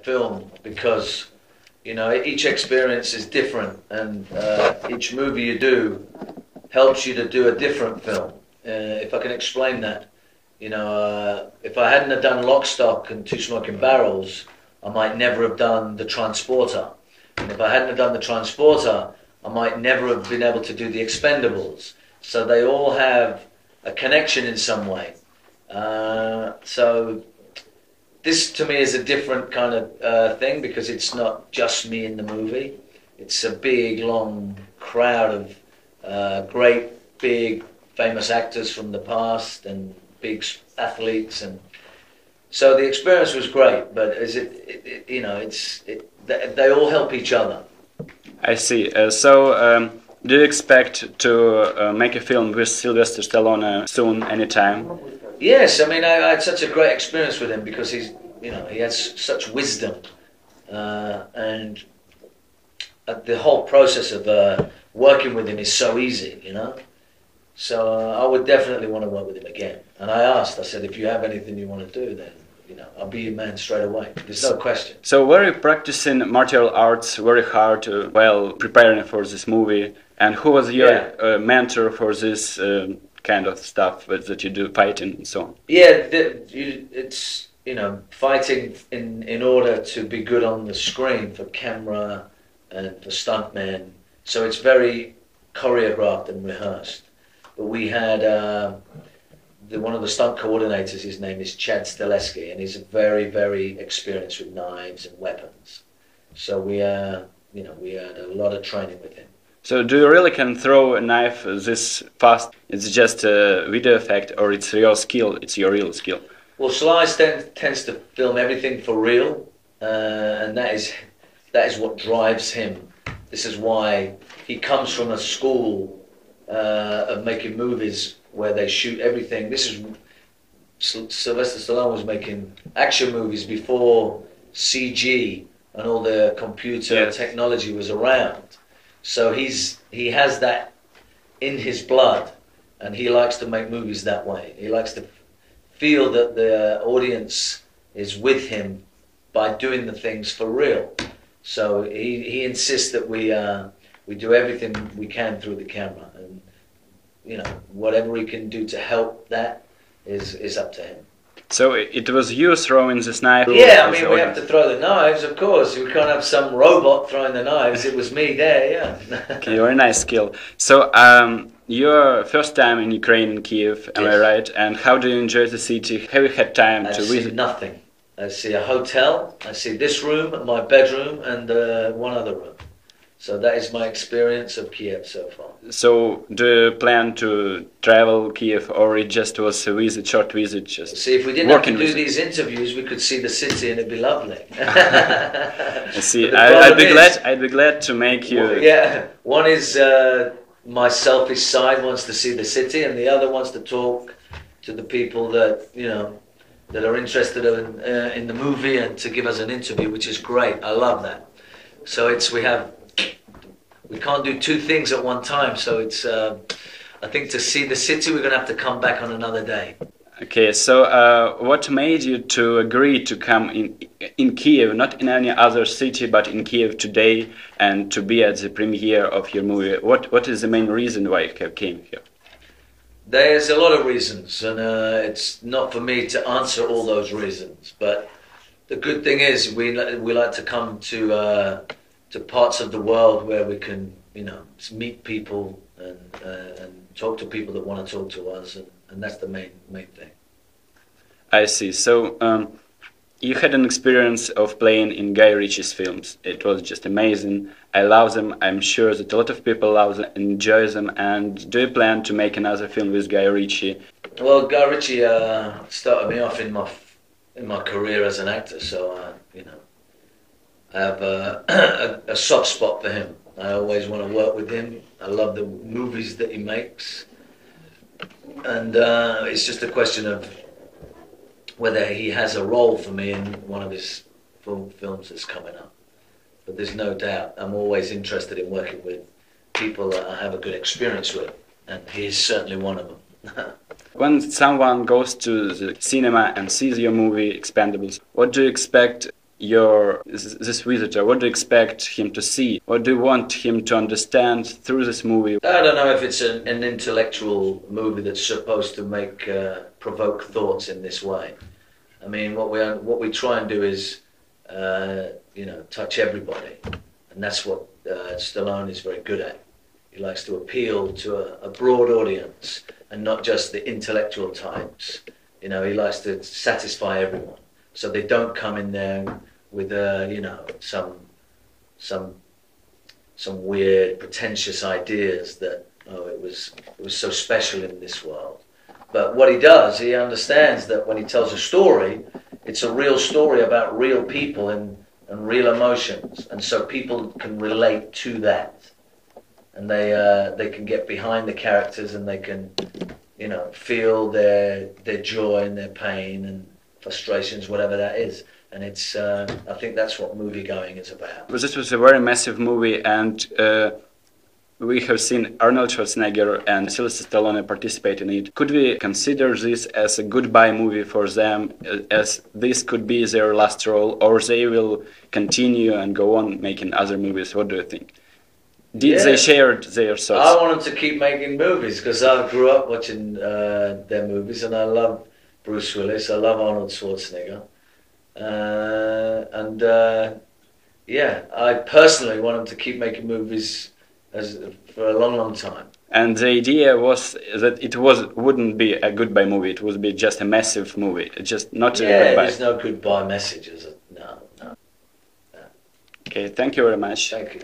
film because, you know, each experience is different, and each movie you do helps you to do a different film. If I can explain that, you know, if I hadn't have done Lock, Stock and Two Smoking Barrels, I might never have done The Transporter. And if I hadn't have done The Transporter, I might never have been able to do The Expendables. So they all have a connection in some way. So this to me is a different kind of thing because it's not just me in the movie. It's a big, long crowd of great, big, famous actors from the past and big athletes, and so the experience was great. But you know, they all help each other. I see. Do you expect to make a film with Silvester Stalone soon, anytime? Yes, I mean, I had such a great experience with him because he has such wisdom, and the whole process of working with him is so easy, you know. So I would definitely want to work with him again. And I said, if you have anything you want to do, then, you know, I'll be your man straight away. There's no question. So were you practicing martial arts very hard while preparing for this movie? And who was your mentor for this kind of stuff that you do, fighting and so on? Yeah, it's, you know, fighting in order to be good on the screen for camera and for stuntmen. So it's very choreographed and rehearsed. But we had one of the stunt coordinators, his name is Chad Stileski, and he's very, very experienced with knives and weapons. So we had a lot of training with him. So do you really can throw a knife this fast? It's just a video effect, or it's your skill? It's your real skill? Well, Sly tends to film everything for real, and that is what drives him. This is why he comes from a school of making movies where they shoot everything. This is Silvester Stallone was making action movies before CG and all the computer technology was around. So he has that in his blood, and he likes to make movies that way. He likes to feel that the audience is with him by doing the things for real. So he insists that we do everything we can through the camera, and you know, whatever we can do to help that is up to him. So it was you throwing this knife? Yeah, I mean, we have to throw the knives, of course. We can't have some robot throwing the knives. It was me there, yeah. Okay, very nice skill. So your first time in Ukraine, in Kiev, am I right? And how do you enjoy the city? Have you had time to visit? Nothing. I see a hotel, I see this room, my bedroom, and one other room. So that is my experience of Kiev so far. So do you plan to travel Kiev, or it just was a visit, short visit? Just see, if we didn't have to do these interviews, we could see the city and it'd be lovely. I see. I'd be glad to make you. Well, yeah, one is my selfish side wants to see the city, and the other wants to talk to the people that that are interested in the movie and to give us an interview, which is great. I love that. So we can't do two things at one time, so it's, I think to see the city, we're going to have to come back on another day. Okay, so what made you to agree to come in Kiev, not in any other city, but in Kiev today, and to be at the premiere of your movie? What is the main reason why you came here? There's a lot of reasons, and it's not for me to answer all those reasons, but the good thing is we like to come to parts of the world where we can, meet people and talk to people that want to talk to us, and that's the main thing. I see. So you had an experience of playing in Guy Ritchie's films. It was just amazing. I love them. I'm sure that a lot of people love them, enjoy them. And do you plan to make another film with Guy Ritchie? Well, Guy Ritchie started me off in my career as an actor, so I have a soft spot for him. I always want to work with him. I love the movies that he makes. And it's just a question of whether he has a role for me in one of his films that's coming up. But there's no doubt, I'm always interested in working with people that I have a good experience with, and he is certainly one of them. When someone goes to the cinema and sees your movie, Expendables, what do you expect this visitor? What do you expect him to see? What do you want him to understand through this movie? I don't know if it's an intellectual movie that's supposed to make provoke thoughts in this way. I mean, what we try and do is, touch everybody, and that's what Stallone is very good at. He likes to appeal to a broad audience and not just the intellectual types. He likes to satisfy everyone, so they don't come in there with some weird pretentious ideas that it was so special in this world. But what he does, he understands that when he tells a story, it's a real story about real people and real emotions, and so people can relate to that, and they can get behind the characters, and they can feel their joy and their pain and frustrations, whatever that is. And it's I think that's what movie going is about. This was a very massive movie, and we have seen Arnold Schwarzenegger and Silvester Stalone participate in it. Could we consider this as a goodbye movie for them, as this could be their last role, or they will continue and go on making other movies? What do you think? Did they share their thoughts? I want them to keep making movies because I grew up watching their movies, and I love Bruce Willis, I love Arnold Schwarzenegger. I personally want them to keep making movies for a long, long time. And the idea was that it wouldn't be a goodbye movie, it would be just a massive movie, just not a goodbye. There's no goodbye messages. No. Okay, thank you very much. Thank you.